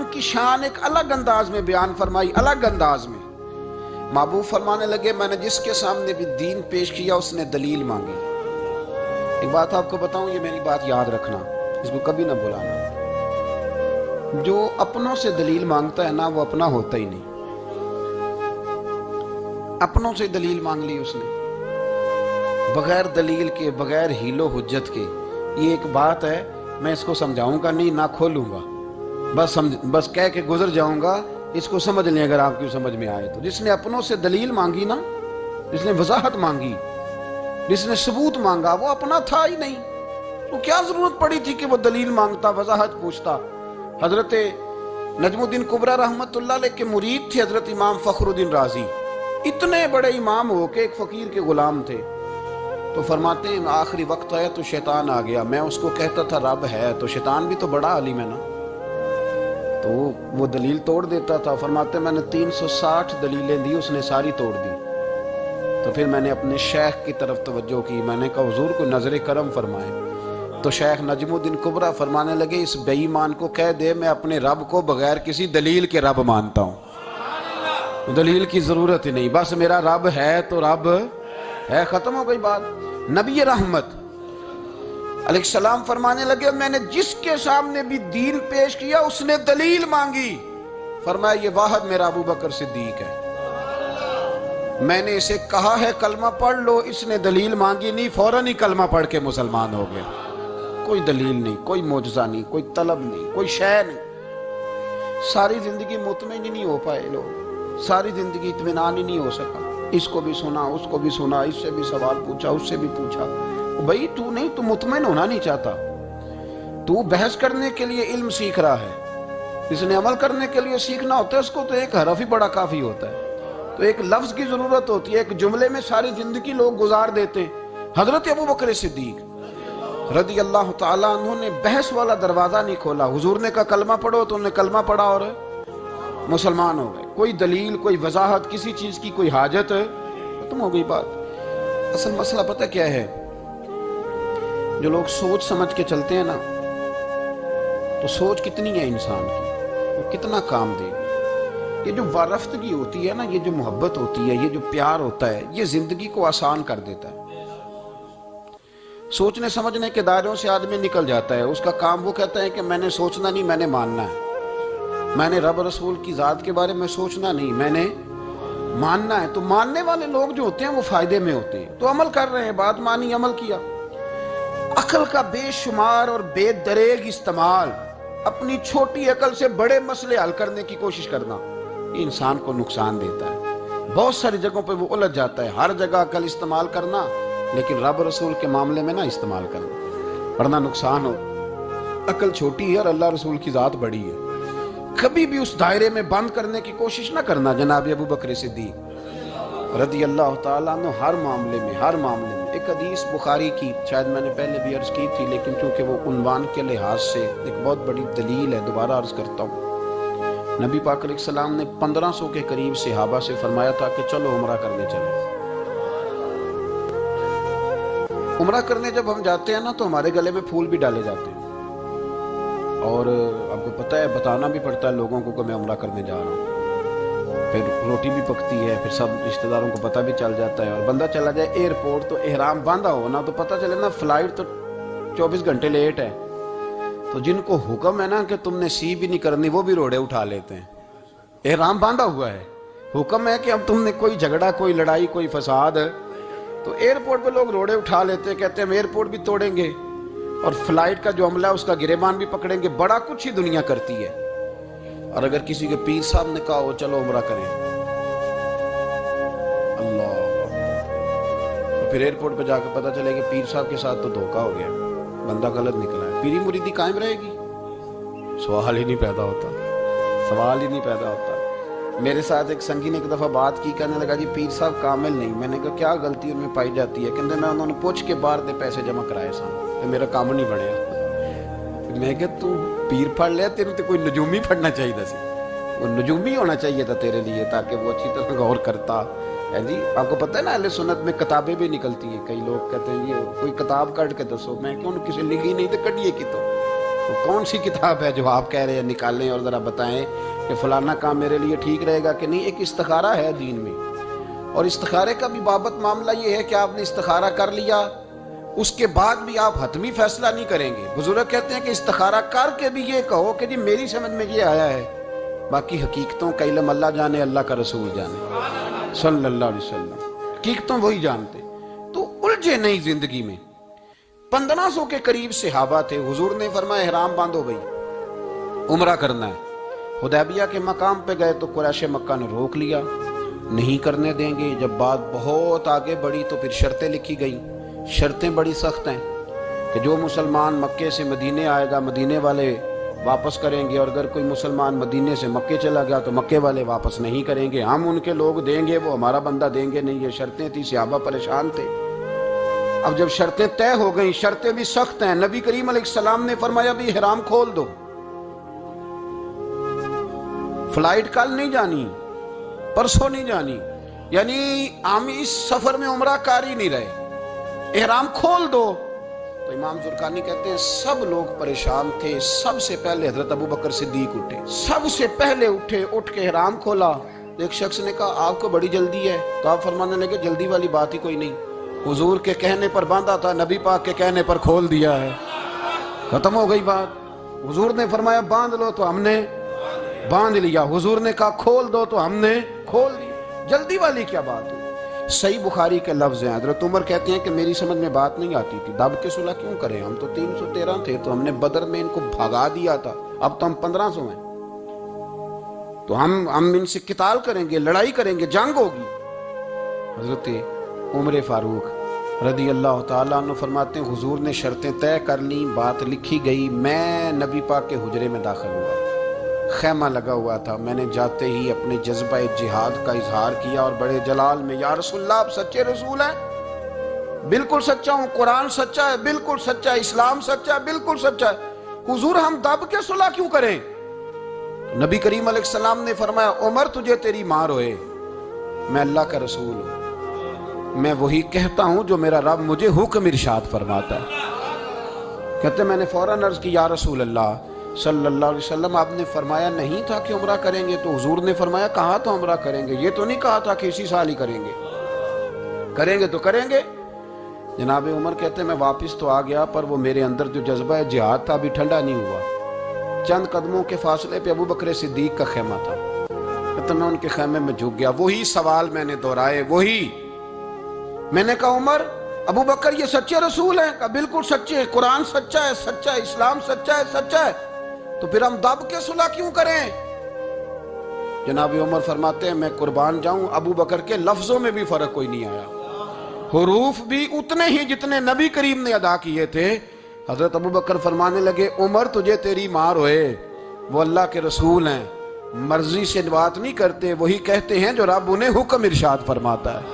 السلام کی شان ایک الگ انداز میں بیان فرمائی، الگ انداز میں۔ محبوب فرمانے لگے میں نے جس کے سامنے بھی دین پیش کیا اس نے دلیل مانگی۔ ایک بات آپ کو بتاؤں، یہ میری بات یاد رکھنا، اس کو کبھی نہ بھلانا، جو اپنوں سے دلیل مانگتا ہے نا وہ اپنا ہوتا ہی نہیں۔ اپنوں سے دلیل مانگ لی اس نے بغیر دلیل کے، بغیر حیل و حجت کے۔ یہ ایک بات ہے، میں اس کو سمجھاؤں گا نہیں، نہ کھولوں گا، بس کہہ کے گزر جاؤں گا۔ اس کو سمجھ لیں اگر آپ کی سمجھ میں آئے تو۔ جس نے اپنوں سے دلیل مانگی نا، جس نے وضاحت مانگی، جس نے ثبوت مانگا، وہ اپنا تھا ہی نہیں، تو کیا ضرورت پڑی تھی کہ وہ دلیل مانگتا، وضاحت پوچھتا۔ حضرت نجم الدین کبریٰ رحمت اللہ علیہ کے مرید تھے حضرت امام فخر الدین رازی، اتنے بڑے امام ہو کے ایک فقیر کے غلام تھے۔ تو فرماتے ہیں آخری وقت آیا تو شیطان آ گیا، میں اس کو کہتا تھا رب ہے، تو شیطان بھی تو بڑا عالم ہے نا، تو وہ دلیل توڑ دیتا تھا۔ فرماتے ہیں میں نے 360 دلیلیں دی، اس نے ساری توڑ دی۔ تو پھر میں نے اپنے شیخ کی طرف توجہ کی، میں نے کہا حضور کو نظر کرم فرمائے۔ تو شیخ نجم الدین کبریٰ فرمانے لگے اس بے ایمان کو کہہ دے میں اپنے رب کو بغیر کسی دلیل کے رب مانتا ہوں، دلیل کی ضرورت ہی نہیں، بس میرا رب ہے تو رب ہے، ختم ہو گئی بات۔ نبی رحمت علیہ السلام فرمانے لگے میں نے جس کے سامنے بھی دین پیش کیا اس نے دلیل مانگی، فرمایا یہ واحد میرا ابو بکر صدیق ہے۔ میں نے اسے کہا ہے کلمہ پڑھ لو، اس نے دلیل مانگی نہیں، فوراً ہی کلمہ پڑھ کے مسلمان ہو گیا۔ کوئی دلیل نہیں، کوئی معجزہ نہیں، کوئی طلب نہیں، کوئی شے نہیں۔ ساری زندگی مطمئن ہی نہیں ہو پائے لوگ، ساری زندگی اطمینان ہی نہیں ہو سکا۔ اس کو بھی سنا، اس کو بھی سنا، اس سے بھی سوال پوچھا، اس سے بھی پوچھا۔ بھائی تو نہیں، تو مطمئن ہونا نہیں چاہتا، تو بحث کرنے کے لیے علم سیکھ رہا ہے، اس نے عمل کرنے کے لیے سیکھنا ہوتا ہے، اس کو تو ایک حرف ہی بڑا کافی ہوتا ہے، تو ایک لفظ کی ضرورت ہوتی ہے، ایک جملے میں ساری زندگی لوگ گزار دیتے۔ حضرت ابو بکر صدیق رضی اللہ تعالیٰ عنہ نے بحث والا دروازہ نہیں کھولا، حضور نے کہا کلمہ پڑھو تو انہوں نے کلمہ پڑھا اور مسلمان ہو گئے۔ کوئی دلیل، کوئی وضاحت، کسی چیز کی کوئی حاجت، ختم ہو گئی بات۔ اصل مسئلہ پتہ کیا ہے، جو لوگ سوچ سمجھ کے چلتے ہیں نا، تو سوچ کتنی ہے انسان کی، وہ کتنا کام دے گی۔ یہ جو وارفتگی ہوتی ہے نا، یہ جو محبت ہوتی ہے، یہ جو پیار ہوتا ہے، یہ زندگی کو آسان کر دیتا ہے۔ سوچنے سمجھنے کے دائروں سے آدمی نکل جاتا ہے، اس کا کام وہ کہتا ہے کہ میں نے سوچنا نہیں، میں نے ماننا ہے، میں نے رب رسول کی ذات کے بارے میں سوچنا نہیں، میں نے ماننا ہے۔ تو ماننے والے لوگ جو ہوتے ہیں وہ فائدے میں ہوتے ہیں، تو عمل کر رہے ہیں، بات مانی، عمل کیا۔ عقل کا بے شمار اور بے دریغ استعمال، اپنی چھوٹی عقل سے بڑے مسئلے حل کرنے کی کوشش کرنا، یہ انسان کو نقصان دیتا ہے۔ بہت ساری جگہوں پہ وہ الجھ جاتا ہے۔ ہر جگہ عقل استعمال کرنا، لیکن رب رسول کے معاملے میں نہ استعمال کرنا، ورنہ نقصان ہو۔ عقل چھوٹی ہے اور اللہ رسول کی ذات بڑی ہے، کبھی بھی اس دائرے میں بند کرنے کی کوشش نہ کرنا۔ جناب ابو بکر صدیق رضی اللہ تعالیٰ عنہ ہر معاملے میں، ہر معاملے میں۔ ایک حدیث بخاری کی، شاید میں نے پہلے بھی عرض کی تھی، لیکن چونکہ وہ عنوان کے لحاظ سے ایک بہت بڑی دلیل ہے، دوبارہ عرض کرتا ہوں۔ نبی پاک علیہ السلام نے 1500 کے قریب صحابہ سے فرمایا تھا کہ چلو عمرہ کرنے چلیں۔ عمرہ کرنے جب ہم جاتے ہیں نا تو ہمارے گلے میں پھول بھی ڈالے جاتے ہیں، اور آپ کو پتہ ہے بتانا بھی پڑتا ہے لوگوں کو کہ میں عمرہ کرنے جا رہا ہوں۔ پھر روٹی بھی پکتی ہے، پھر سب رشتہ داروں کو پتہ بھی چل جاتا ہے، اور بندہ چلا جائے ایئرپورٹ تو احرام باندھا ہو نا، تو پتہ چلے نا فلائٹ تو 24 گھنٹے لیٹ ہے، تو جن کو حکم ہے نا کہ تم نے سی بھی نہیں کرنی، وہ بھی روڑے اٹھا لیتے ہیں۔ احرام باندھا ہوا ہے، حکم ہے کہ اب تم نے کوئی جھگڑا، کوئی لڑائی، کوئی فساد، تو ایئرپورٹ پہ لوگ روڑے اٹھا لیتے ہیں، کہتے ہیں ہم ایئرپورٹ بھی توڑیں گے اور فلائٹ کا جو عملہ ہے اس کا گریبان بھی پکڑیں گے۔ بڑا کچھ ہی دنیا کرتی ہے، اور اگر کسی کے پیر صاحب نے کہا ہو چلو عمرہ کریں، اللہ، اور پھر ایئرپورٹ پہ جا کے پتہ چلے کہ پیر صاحب کے ساتھ تو دھوکہ ہو گیا، بندہ غلط نکلا ہے، پیری مریدی قائم رہے گی؟ سوال ہی نہیں پیدا ہوتا، سوال ہی نہیں پیدا ہوتا۔ میرے ساتھ ایک سنگی نے ایک دفعہ بات کی، کہنے لگا جی پیر صاحب کامل نہیں۔ میں نے کہا کیا غلطی ان میں پائی جاتی ہے؟ کہتے میں انہوں نے پوچھ کے باہر دے پیسے جمع کرائے سن تو میرا کام نہیں بڑھیا۔ میں کہ تو پیر پڑھ لیا، تیرے تو کوئی نجومی پڑھنا چاہیے سی، وہ نجومی ہونا چاہیے تھا تیرے لیے، تاکہ وہ اچھی طرح غور کرتا ہے۔ جی آپ کو پتہ ہے نا اہل سنت میں کتابیں بھی نکلتی ہیں، کئی لوگ کہتے ہیں یہ کوئی کتاب کٹ کے دسو، میں کہ انہوں کسی لکھی نہیں تو کٹیے کی تو تو کون سی کتاب ہے جو آپ کہہ رہے ہیں نکالیں اور ذرا بتائیں کہ فلانا کام میرے لیے ٹھیک رہے گا کہ نہیں؟ ایک استخارہ ہے دین میں، اور استخارے کا بھی بابت معاملہ یہ ہے کہ آپ نے استخارہ کر لیا، اس کے بعد بھی آپ حتمی فیصلہ نہیں کریں گے۔ بزرگ کہتے ہیں کہ استخارہ کر کے بھی یہ کہو کہ جی میری سمجھ میں یہ آیا ہے، باقی حقیقتوں کا علم اللہ جانے، اللہ کا رسول جانے صلی اللہ علیہ وسلم، حقیقتوں وہی جانتے۔ تو الجھے نہیں زندگی میں۔ 1500 کے قریب صحابہ تھے، حضور نے فرمایا احرام باندھو بھائی، عمرہ کرنا ہے۔ حدیبیہ کے مقام پہ گئے تو قریش مکہ نے روک لیا، نہیں کرنے دیں گے۔ جب بات بہت آگے بڑھی تو پھر شرطیں لکھی گئیں، شرطیں بڑی سخت ہیں کہ جو مسلمان مکے سے مدینے آئے گا مدینے والے واپس کریں گے، اور اگر کوئی مسلمان مدینے سے مکے چلا گیا تو مکے والے واپس نہیں کریں گے، ہم ان کے لوگ دیں گے، وہ ہمارا بندہ دیں گے نہیں۔ یہ شرطیں تھی، صحابہ پریشان تھے۔ اب جب شرطیں طے ہو گئیں، شرطیں بھی سخت ہیں، نبی کریم علیہ السلام نے فرمایا بھی احرام کھول دو، فلائٹ کل نہیں جانی، پرسوں نہیں جانی، یعنی ہم اس سفر میں عمرہ کار ہی نہیں رہے، احرام کھول دو۔ تو امام زرقانی کہتے ہیں سب لوگ پریشان تھے۔ سب سے پہلے حضرت ابو بکر صدیق اٹھے، سب سے پہلے اٹھے، اٹھ کے احرام کھولا۔ ایک شخص نے کہا آپ کو بڑی جلدی ہے، تو آپ فرمانے لگے جلدی والی بات ہی کوئی نہیں، حضور کے کہنے پر باندھا تھا، نبی پاک کے کہنے پر کھول دیا ہے، ختم ہو گئی بات۔ حضور نے فرمایا باندھ لو تو ہم نے باندھ لیا، حضور نے کہا کھول دو تو ہم نے کھول دیا، جلدی والی کیا بات ہے؟ صحیح بخاری کے لفظ ہیں، حضرت عمر کہتے ہیں کہ میری سمجھ میں بات نہیں آتی تھی، دب کے صلح کیوں کریں، ہم تو 313 تھے، تو ہم نے بدر میں ان کو بھگا دیا تھا، اب تو ہم 1500 ہیں، تو ہم ان سے قتال کریں گے، لڑائی کریں گے، جنگ ہوگی۔ حضرت عمر فاروق رضی اللہ تعالیٰ عنہ فرماتے ہیں حضور نے شرطیں طے کر لیں، بات لکھی گئی، میں نبی پاک کے حجرے میں داخل ہوا، خیمہ لگا ہوا تھا، میں نے جاتے ہی اپنے جذبہ جہاد کا اظہار کیا اور بڑے جلال میں یا رسول اللہ آپ سچے رسول ہیں؟ بالکل سچا ہوں، قرآن سچا ہے، بالکل سچا ہے، اسلام سچا ہے، بالکل سچا ہے، حضور ہم دب کے صلح کیوں کریں؟ نبی کریم علیہ السلام نے فرمایا عمر تجھے تیری ماں روئے، میں اللہ کا رسول ہوں، میں وہی کہتا ہوں جو میرا رب مجھے حکم ارشاد فرماتا ہے۔ کہتے میں نے فوراً عرض کی یا رسول اللہ صلی اللہ علیہ وسلم آپ نے فرمایا نہیں تھا کہ عمرہ کریں گے؟ تو حضور نے فرمایا کہا تو عمرہ کریں گے، یہ تو نہیں کہا تھا کہ اسی سال ہی کریں گے، کریں گے تو کریں گے۔ جناب عمر کہتے ہیں میں واپس تو آ گیا، پر وہ میرے اندر جو جذبہ جہاد تھا ابھی ٹھنڈا نہیں ہوا۔ چند قدموں کے فاصلے پہ ابو بکر صدیق کا خیمہ تھا، کہتے میں ان کے خیمے میں جھک گیا، وہی سوال میں نے دہرائے، وہی میں نے کہا عمر ابو بکر یہ سچے رسول ہیں؟ کہا بالکل سچے، قرآن سچا ہے، سچا ہے، اسلام سچا ہے، سچا ہے، تو پھر ہم دب کے صلح کیوں کریں؟ جناب عمر فرماتے ہیں میں قربان جاؤں ابو بکر کے لفظوں میں بھی فرق کوئی نہیں آیا، حروف بھی اتنے ہی جتنے نبی کریم نے ادا کیے تھے۔ حضرت ابو بکر فرمانے لگے عمر تجھے تیری ماں روئے، وہ اللہ کے رسول ہیں، مرضی سے بات نہیں کرتے، وہی کہتے ہیں جو رب انہیں حکم ارشاد فرماتا ہے۔